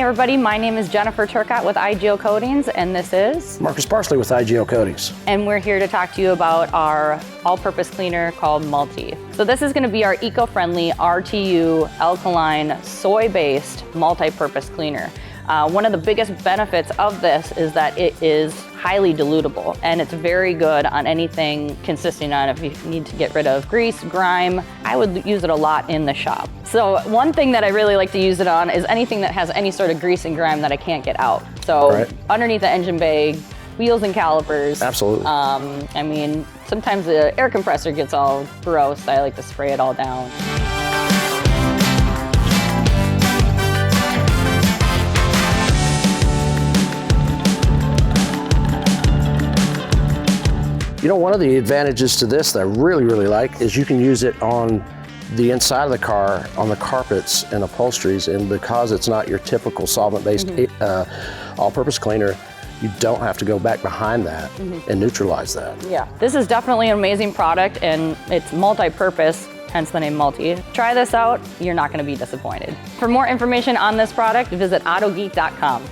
Hey everybody, my name is Jennifer Turcott with IGL Coatings, and this is Marcus Parsley with IGL Coatings. And we're here to talk to you about our all-purpose cleaner called Multi. So this is going to be our eco-friendly RTU alkaline soy-based multi-purpose cleaner. One of the biggest benefits of this is that it is highly dilutable, and it's very good on anything consisting on if you need to get rid of grease, grime. I would use it a lot in the shop. So one thing that I really like to use it on is anything that has any sort of grease and grime that I can't get out. So underneath the engine bay, wheels and calipers. Absolutely. I mean, sometimes the air compressor gets all gross. I like to spray it all down. You know, one of the advantages to this that I really like is you can use it on the inside of the car, on the carpets and upholsteries, and because it's not your typical solvent-based all-purpose cleaner, you don't have to go back behind that and neutralize that. Yeah, this is definitely an amazing product, and it's multi-purpose, hence the name Multi. Try this out, you're not going to be disappointed. For more information on this product, visit autogeek.com.